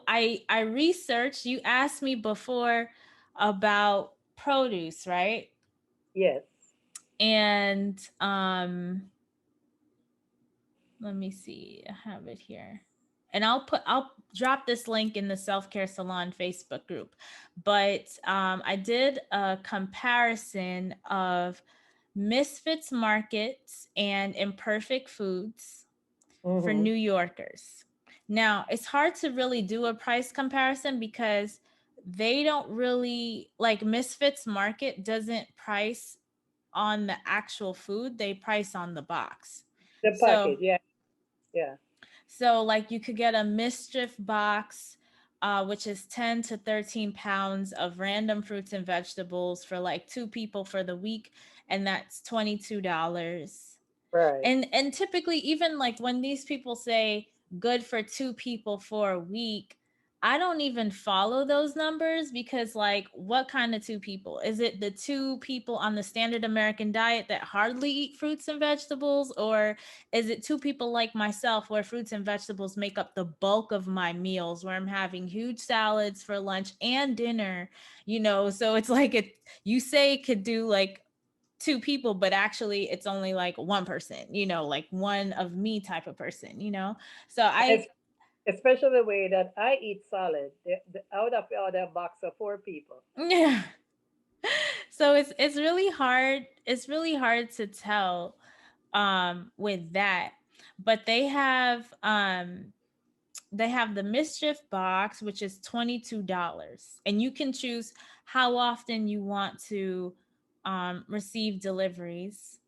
I researched, you asked me before about produce, right? Yes. And let me see. I have it here. And I'll drop this link in the Self Care Salon Facebook group. But I did a comparison of Misfits Markets and Imperfect Foods for Mm-hmm. New Yorkers. Now, it's hard to really do a price comparison because they don't really, like, Misfits Market doesn't price on the actual food, they price on the box. The So package, yeah, yeah. like, you could get a mischief box, which is 10 to 13 pounds of random fruits and vegetables for like two people for the week, and that's $22. Right. And typically, even like when these people say good for two people for a week, I don't even follow those numbers because, like, what kind of two people? Is it the two people on the standard American diet that hardly eat fruits and vegetables, or is it two people like myself where fruits and vegetables make up the bulk of my meals, where I'm having huge salads for lunch and dinner, so it's like, you say it could do like two people, but actually it's only like one person, like one of me type of person. So Es- I, Especially the way that I eat salad. I would have to order a box of 4 people. yeah. So it's really hard. It's really hard to tell with that. But they have the mischief box, which is $22, and you can choose how often you want to receive deliveries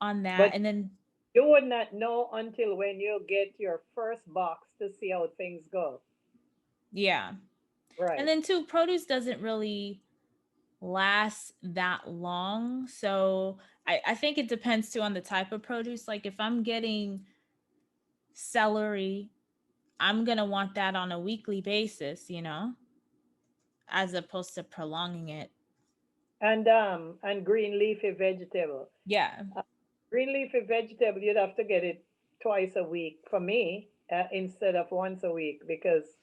on that. But And then, you would not know until when you get your first box to see how things go. yeah. And Right. then too, produce doesn't really last that long. So I think it depends too on the type of produce. Like, if I'm getting celery, I'm gonna want that on a weekly basis, as opposed to prolonging it. And green leafy vegetable. Yeah. Uh, Green leafy vegetable, you'd have to get it twice a week for me, instead of once a week, because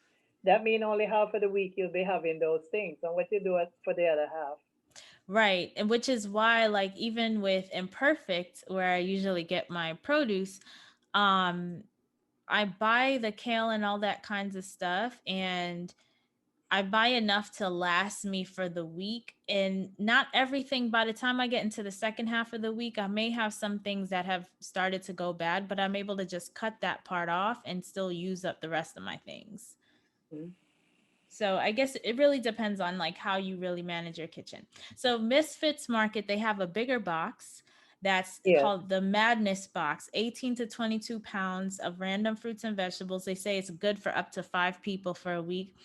that means only half of the week you'll be having those things. And what you do for the other half. Right. And which is why, like, even with Imperfect, where I usually get my produce, um, I buy the kale and all that kinds of stuff, and I buy enough to last me for the week. And not everything, by the time I get into the second half of the week, I may have some things that have started to go bad, but I'm able to just cut that part off and still use up the rest of my things. Mhm. So I guess it really depends on like how you really manage your kitchen. So Misfits Market, they have a bigger box that's Yes. called the Madness Box, 18 to 22 pounds of random fruits and vegetables. They say it's good for up to 5 people for a week,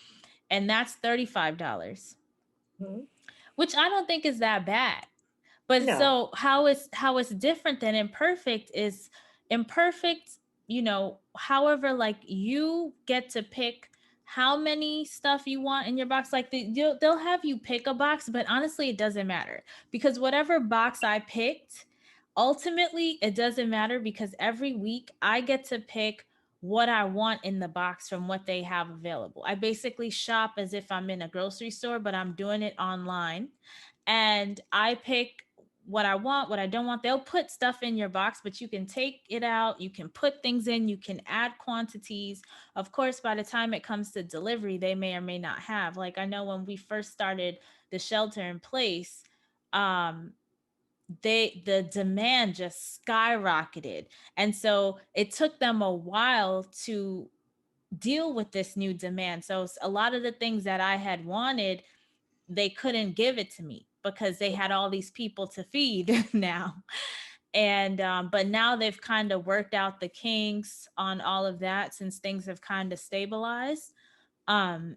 and that's $35, Mhm. which I don't think is that bad. But No. so how it's different than Imperfect is Imperfect, however, like, you get to pick how many stuff you want in your box. Like, they'll have you pick a box, but honestly it doesn't matter, because whatever box I picked, ultimately it doesn't matter, because every week I get to pick what I want in the box from what they have available. I basically shop as if I'm in a grocery store, but I'm doing it online, and I pick what I want, what I don't want. They'll put stuff in your box, but you can take it out, you can put things in, you can add quantities. Of course, by the time it comes to delivery, they may or may not have. Like, I know when we first started the shelter in place, um the demand just skyrocketed. And so it took them a while to deal with this new demand. So a lot of the things that I had wanted, they couldn't give it to me because they had all these people to feed now. And but now they've kind of worked out the kinks on all of that, since things have kind of stabilized. um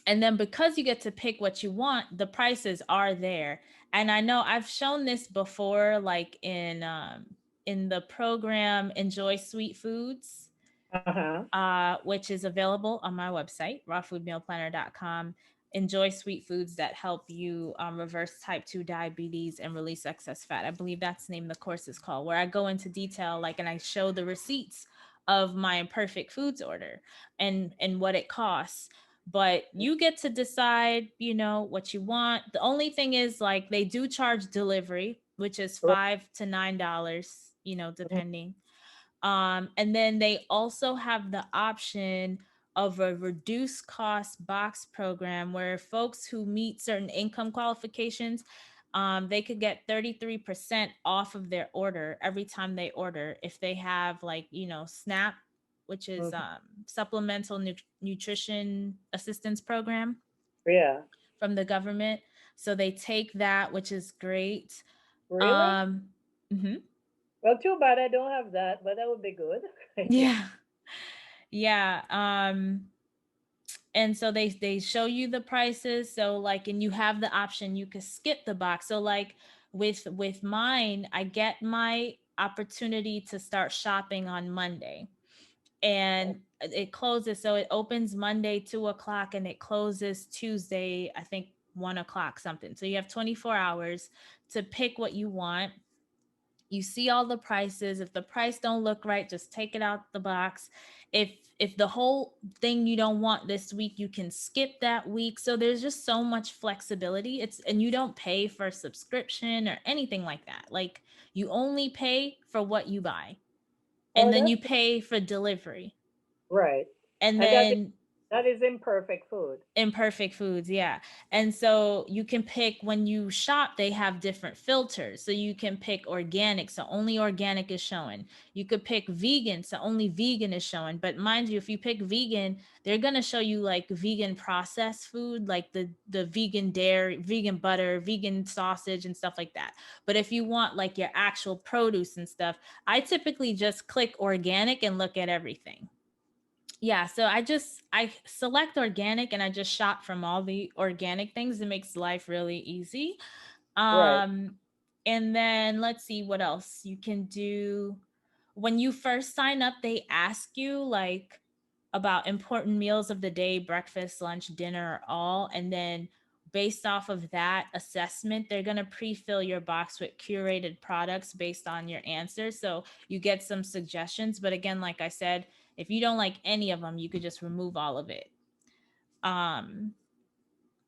and then, because you get to pick what you want, the prices are there. And I know I've shown this before, like in the program Enjoy Sweet Foods, Uh-huh. which is available on my website, rawfoodmealplanner.com. Enjoy Sweet Foods that help you reverse type 2 diabetes and release excess fat. I believe that's the name the course is called, where I go into detail, like, and I show the receipts of my Imperfect Foods order and what it costs. But you get to decide, what you want. The only thing is, like, they do charge delivery, which is Right. $5 to $9, depending. And then they also have the option of a reduced cost box program where folks who meet certain income qualifications, they could get 33% off of their order every time they order if they have, like, SNAP, which is Mhm. supplemental nutrition assistance program Yeah. from the government. So they take that, which is great. Really? Um, mhm. Well, too bad I don't have that, but that would be good. Yeah. Yeah. And so they show you the prices, so, like, and you have the option, you could skip the box. So, like, with mine, I get my opportunity to start shopping on Monday, and it closes, so it opens Monday 2 o'clock and it closes Tuesday, I think, 1 o'clock something. So you have 24 hours to pick what you want. You see all the prices. If the price don't look right, just take it out the box. If the whole thing you don't want this week, you can skip that week. So there's just so much flexibility. And you don't pay for subscription or anything like that. Like, you only pay for what you buy, Oh, and then that's you pay for delivery. right. And And then that is imperfect food. Imperfect Foods, yeah. And so you can pick, when you shop, they have different filters. So you can pick organic, so only organic is showing. You could pick vegan, so only vegan is showing. But mind you, if you pick vegan, they're gonna show you, like, vegan processed food, like the vegan dairy, vegan butter, vegan sausage, and stuff like that. But if you want, like, your actual produce and stuff, I typically just click organic and look at everything. Yeah, so I select organic and I just shop from all the organic things. It makes life really easy. Right. um and then let's see what else you can do. When you first sign up, they ask you, like, about important meals of the day: breakfast, lunch, dinner, all. And then based off of that assessment, they're going to pre-fill your box with curated products based on your answers, so you get some suggestions. But again, like I said, if you don't like any of them, you could just remove all of it. um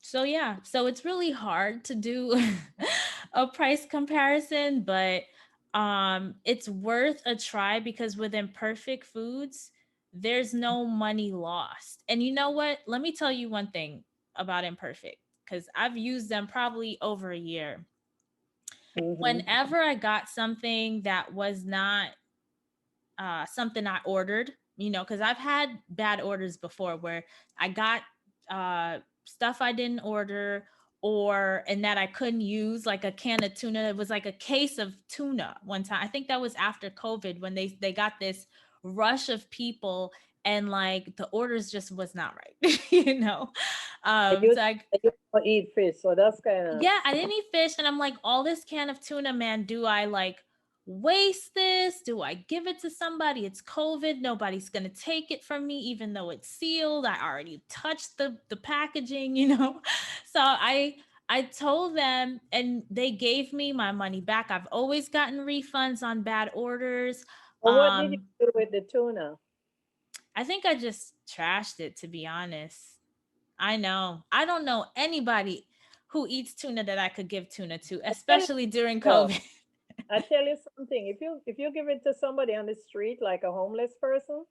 so yeah, so it's really hard to do a price comparison, but it's worth a try, because with Imperfect Foods, there's no money lost. And you know what? Let me tell you one thing about Imperfect, cuz I've used them probably over a year. Hmm. Whenever I got something that was not something I ordered, because I've had bad orders before where I got stuff I didn't order, or and that I couldn't use, like a can of tuna. It was like a case of tuna one time. I think that was after COVID, when they got this rush of people, and, like, the orders just was not right. I used, So I I used to eat fish, so that's kind of. yeah, I didn't eat fish, and I'm like, all this can of tuna, man. Do I, like, waste this? Do I give it to somebody? It's COVID. Nobody's gonna take it from me, even though it's sealed. I already touched the packaging. So I told them, and they gave me my money back. I've always gotten refunds on bad orders. Well, what did you Um, do with the tuna? I think I just trashed it, to be honest. I know. I don't know anybody who eats tuna that I could give tuna to, I tell you, especially during though, COVID. I tell you something. If you give it to somebody on the street, like a homeless person,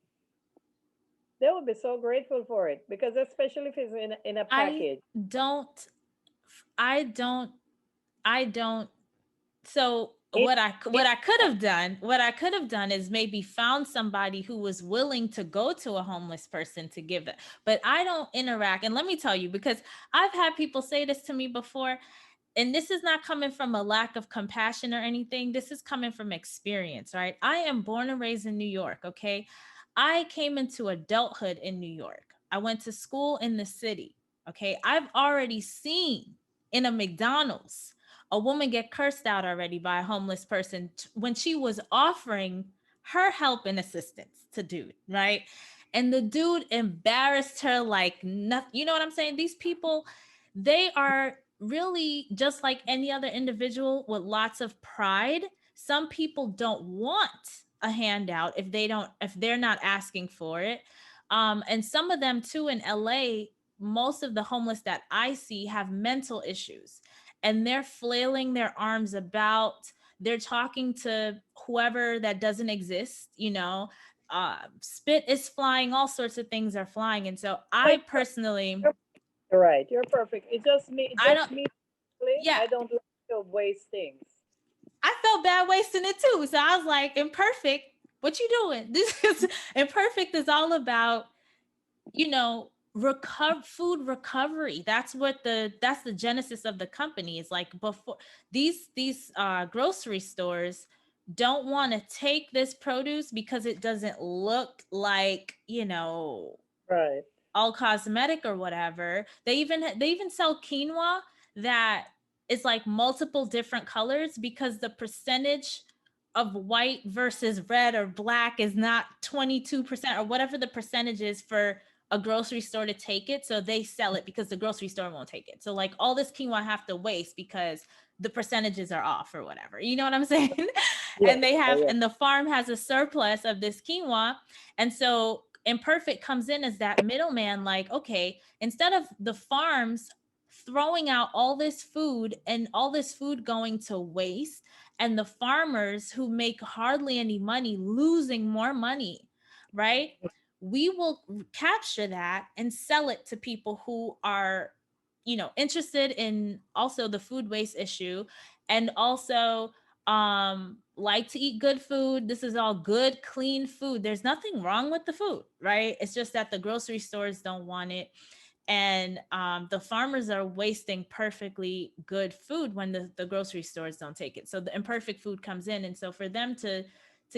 they would be so grateful for it, because especially if it's in a I package. don't, I don't, I don't. So It, what it, I could have done is maybe found somebody who was willing to go to a homeless person to give that. But I don't interact. And let me tell you, because I've had people say this to me before, and this is not coming from a lack of compassion or anything. This is coming from experience, right? I am born and raised in New York, okay? I came into adulthood in New York. I went to school in the city, okay? I've already seen in a McDonald's a woman get cursed out already by a homeless person when she was offering her help and assistance to dude, right? And the dude embarrassed her like nothing. You know what I'm saying? These people, they are really just like any other individual with lots of pride. Some people don't want a handout if they're not asking for it. And some of them too in LA, most of the homeless that I see have mental issues, and they're flailing their arms about. They're talking to whoever that doesn't exist, spit is flying, all sorts of things are flying. And so But I personally, you're right. You're perfect. It's just me. I Just don't, me. Really, yeah, I don't like to waste things. I felt bad wasting it too. So I was like, Imperfect, what you doing? This is Imperfect is all about, food recovery. That's the genesis of the company. Is like, before these grocery stores don't want to take this produce because it doesn't look like, Right. all cosmetic or whatever. They even sell quinoa that is like multiple different colors because the percentage of white versus red or black is not 22% or whatever the percentage is for a grocery store to take it. So they sell it because the grocery store won't take it. So like all this quinoa I have to waste because the percentages are off or whatever. You know what I'm saying? Yeah. And they have, Yeah. and the farm has a surplus of this quinoa. And so Imperfect comes in as that middleman, like, okay, instead of the farms throwing out all this food and all this food going to waste, and the farmers who make hardly any money losing more money, right? We will capture that and sell it to people who are, interested in also the food waste issue, and also like to eat good food. This is all good clean food. There's nothing wrong with the food, right? It's just that the grocery stores don't want it, and the farmers are wasting perfectly good food when the grocery stores don't take it. So the imperfect food comes in, and so for them to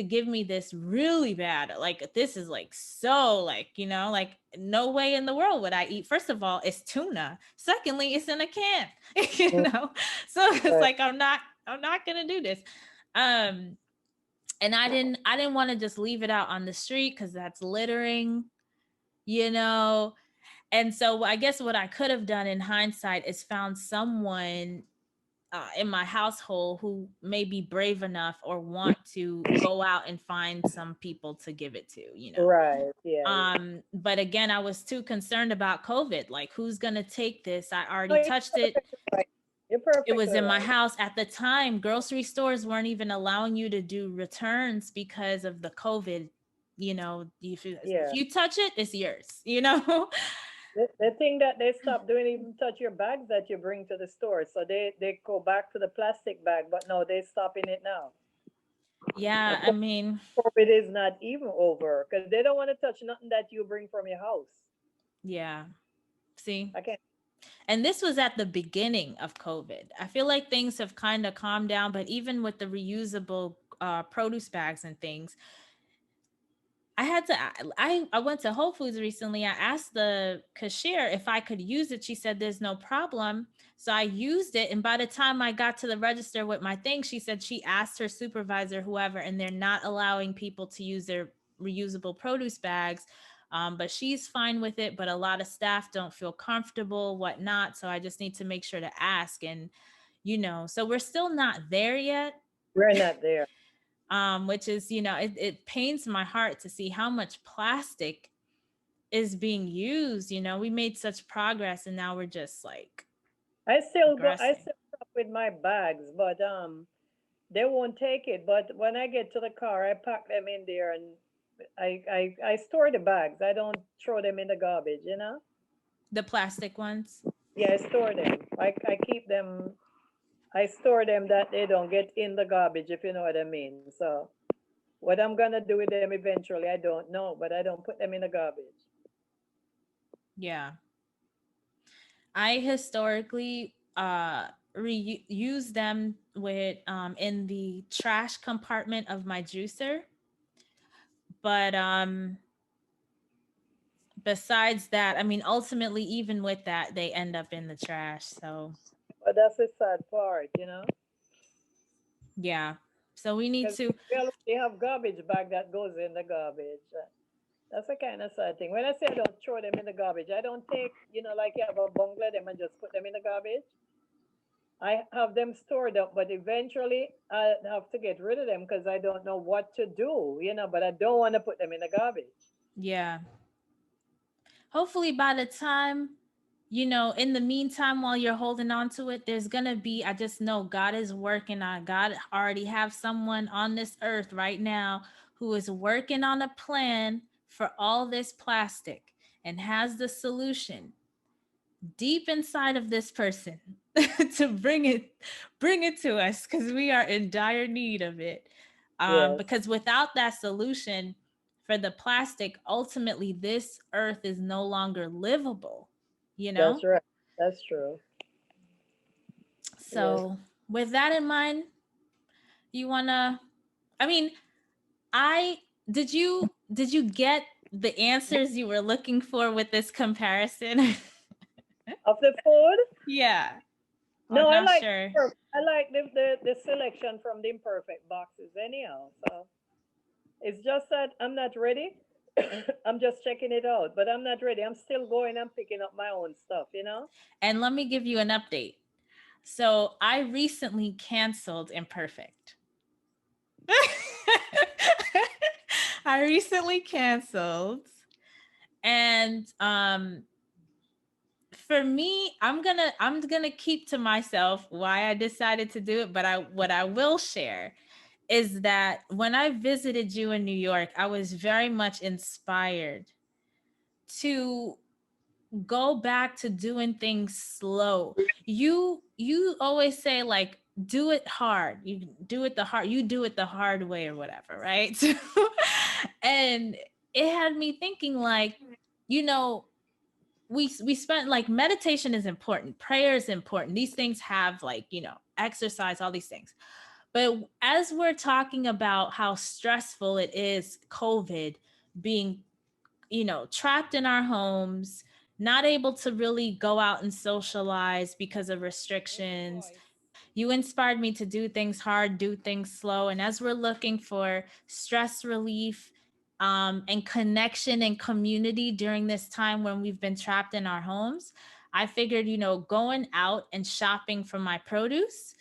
give me this really bad, like, this is like, so like, like, no way in the world would I eat. First of all, it's tuna. Secondly, it's in a can. you Mm, know so it's right. like, I'm not gonna do this. um and I didn't want to just leave it out on the street because that's littering, you know and so I guess what I could have done in hindsight is found someone in my household who may be brave enough or want to go out and find some people to give it to. Right. Yeah. Yeah. But again, I was too concerned about COVID. Like, who's gonna take this? I No, already you're touched it. perfectly right. You're It was perfectly in my right. house at the time. Grocery stores weren't even allowing you to do returns because of the COVID. If Yeah. you touch it, it's yours. The thing that they stop doing even touch your bags that you bring to the store. So they go back to the plastic bag, but no, they're stopping it now. Yeah, And I mean, COVID is not even over because they don't want to touch nothing that you bring from your house. yeah. See, I can't. and this was at the beginning of COVID. I feel like things have kind of calmed down, but even with the reusable produce bags and things, I had to. I went to Whole Foods recently. I asked the cashier if I could use it. She said there's no problem. So I used it, and by the time I got to the register with my thing, she said she asked her supervisor, whoever, and they're not allowing people to use their reusable produce bags. But she's fine with it. But a lot of staff don't feel comfortable, whatnot. So I just need to make sure to ask. And so we're still not there yet. We're not there. Which is, it pains my heart to see how much plastic is being used. We made such progress, and now we're just like I still go. I regressing. still shop with my bags, but they won't take it. But when I get to the car, I pack them in there and I store the bags. I don't throw them in the garbage. You know. The plastic ones. Yeah, I store them. I keep them. I store them that they don't get in the garbage, if you know what I mean. So what I'm gonna do with them eventually, I don't know, but I don't put them in the garbage. Yeah. I historically use them with in the trash compartment of my juicer. But besides that, I mean, ultimately, even with that, they end up in the trash. So But that's the sad part, you know, yeah. So we need because to. we already have garbage bag that goes in the garbage. That's the kind of sad thing. When I say I don't throw them in the garbage, I don't take, like you have a bungalow, them and just put them in the garbage. I have them stored up, but eventually I have to get rid of them because I don't know what to do, but I don't want to put them in the garbage. Yeah. Hopefully by the time, in the meantime, while you're holding on to it, there's gonna be, I just know God is working on, God already have someone on this earth right now who is working on a plan for all this plastic and has the solution deep inside of this person to bring it to us, because we are in dire need of it. Yes, Because without that solution for the plastic, ultimately this earth is no longer livable, you know that's right. That's true. Yes. so with that in mind, you wanna, I mean, I did you get the answers you were looking for with this comparison? Of the food? Yeah, or No, I not like sure. I like the selection from the imperfect boxes anyhow. So it's just that I'm not ready. I'm just checking it out, but I'm not ready. I'm still going and picking up my own stuff. And let me give you an update. So I recently canceled Imperfect. I recently canceled. And for me, I'm gonna keep to myself why I decided to do it. But what I will share is that when I visited you in New York, I was very much inspired to go back to doing things slow. You always say, like, do it hard. You do it the hard way or whatever, right? And it had me thinking, like, you know, we spent, like, meditation is important, prayer is important. These things have, like, exercise, all these things. But as we're talking about how stressful it is, COVID, being, trapped in our homes, not able to really go out and socialize because of restrictions. You inspired me to do things hard, do things slow. And as we're looking for stress relief, and connection and community during this time when we've been trapped in our homes, I figured, going out and shopping for my produce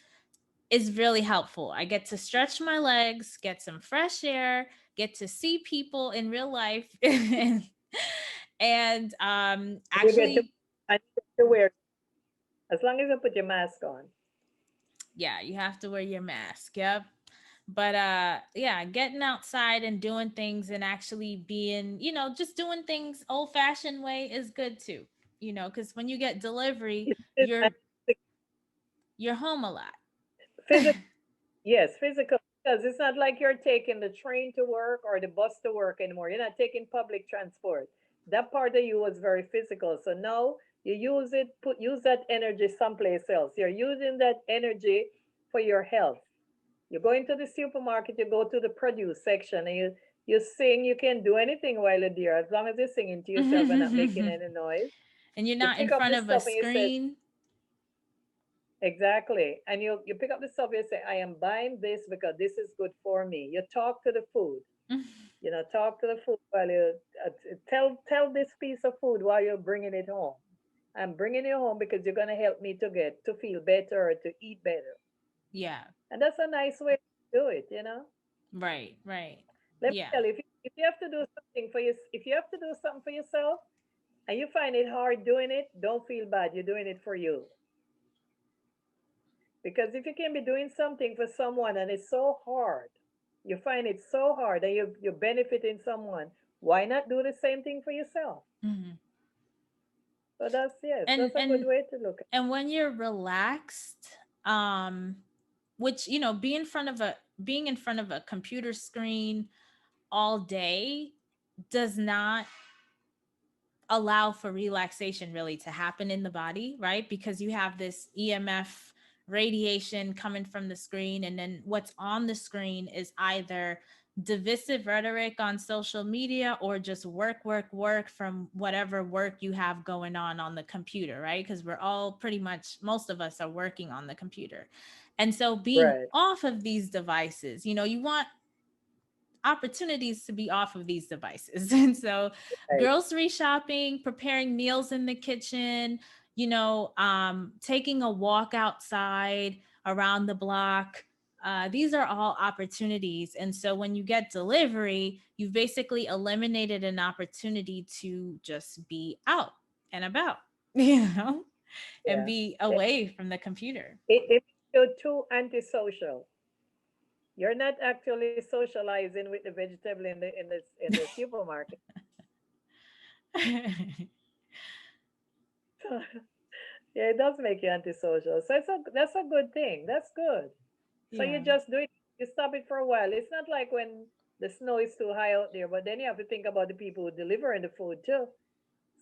is really helpful. I get to stretch my legs, get some fresh air, get to see people in real life, and You get to actually, and you get to wear as long as you put your mask on. yeah, you have to wear your mask. Yep. But yeah, getting outside and doing things and actually being, just doing things old fashioned way is good too. Because when you get delivery, And you're home a lot. physical, yes, physical. Because it's not like you're taking the train to work or the bus to work anymore. You're not taking public transport. That part of you was very physical. So now you use that energy someplace else. You're using that energy for your health. You go into the supermarket, you go to the produce section, and you sing. You can do anything while you're there, as long as you're singing to yourself and not making And any noise. you're You not in pick up front the of a stuff and you say, screen. exactly. And you pick up the stuff, you say, I am buying this because this is good for me. You talk to the food. Talk to the food while you tell this piece of food while you're bringing it home. I'm bringing it home because you're gonna help me to feel better or to eat better. Yeah. And that's a nice way to do it. Right, right. Let me Yeah. tell you, if you have to do something for you, if you have to do something for yourself and you find it hard doing it, don't feel bad. You're doing it for you. Because if you can be doing something for someone and it's so hard, you find it so hard and you're benefiting someone, why not do the same thing for yourself? Hmm. So that's, yes, and that's a good and way to look at and when you're relaxed, um which, being in front of a computer screen all day does not allow for relaxation really to happen in the body, right? Because you have this EMF radiation coming from the screen, and then what's on the screen is either divisive rhetoric on social media or just work, work, work from whatever work you have going on the computer, right? Because we're all pretty much, most of us are working on the computer. And so it. being Right, off of these devices, you want opportunities to be off of these devices. And so right. grocery shopping, preparing meals in the kitchen, taking a walk outside around the block. These are all opportunities. And so when you get delivery, you've basically eliminated an opportunity to just be out and about, you know, and Yeah. be It, away from the computer. it you're too antisocial. You're not actually socializing with the vegetable in the supermarket. Yeah, it does make you antisocial. So that's a good thing. That's good. So you Yeah. just do it. You stop it for a while. It's not like when the snow is too high out there, but then you have to think about the people who delivering the food too.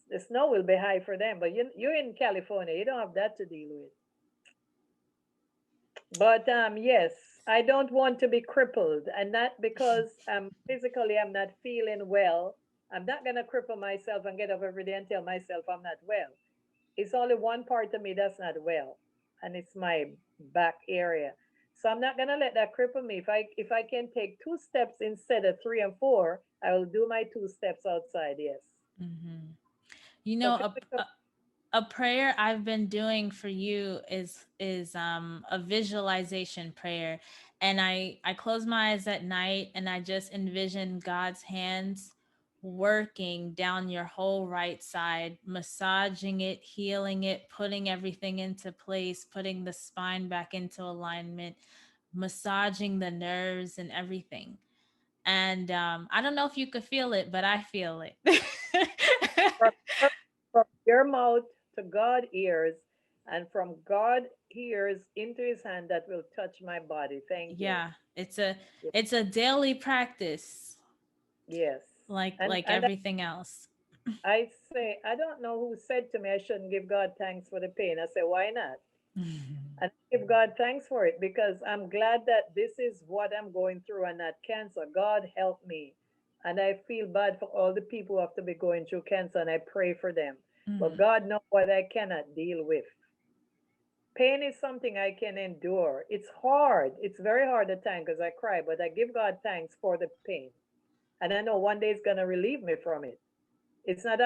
The snow will be high for them, but you're in California. You don't have that to deal with. But yes, I don't want to be crippled, and not because physically I'm not feeling well. I'm not gonna cripple myself and get up every day and tell myself I'm not well. It's only one part of me that's not well, and it's my back area. So I'm not gonna let that cripple me. If I can take 2 steps instead of 3 and 4, I will do my 2 steps outside. Yes. Hmm. You So know, physical. a prayer I've been doing for you is a visualization prayer. And I close my eyes at night and I just envision God's hands working down your whole right side, massaging it, healing it, putting everything into place, putting the spine back into alignment, massaging the nerves and everything. And I don't know if you could feel it, but I feel it. from your, from your mouth to God ears, and from God ears into His hand that will touch my body. Thank you. Yeah, it's a Ye- it's a daily practice, Yes. like And everything else. I say, I don't know who said to me I shouldn't give God thanks for the pain. I say, why not? And I give God thanks for it because I'm glad that this is what I'm going through and not cancer. God help me. And I feel bad for all the people who have to be going through cancer and I pray for them. But Mm, God knows what I cannot deal with. Pain is something I can endure. It's hard. It's very hard at times because I cry, but I give God thanks for the pain. And I know one day it's gonna relieve me from it. It's not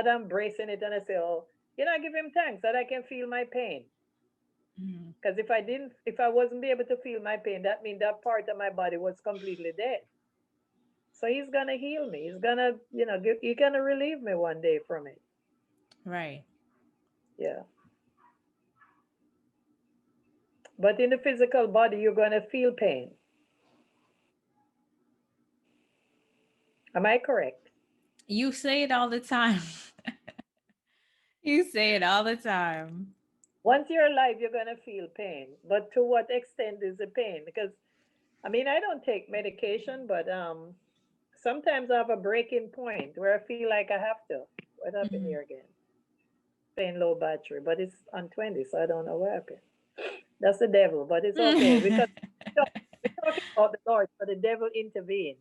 embracing it and I say, oh, I give him thanks that I can feel my pain. mm. Because if I wasn't be able to feel my pain, that means that part of my body was completely dead. So he's gonna heal me. He's gonna, he's gonna relieve me one day from it. Right. Yeah. But in the physical body, you're gonna feel pain. Am I correct? You say it all the time. You say it all the time. Once you're alive, you're gonna feel pain. But to what extent is the pain? Because I mean, I don't take medication, but sometimes I have a breaking point where I feel like I have to. What happened Hmm. here again? Saying low battery, but it's on 20, so I don't know what happened. That's the devil, but it's okay because we're talking about the Lord, so the devil intervened.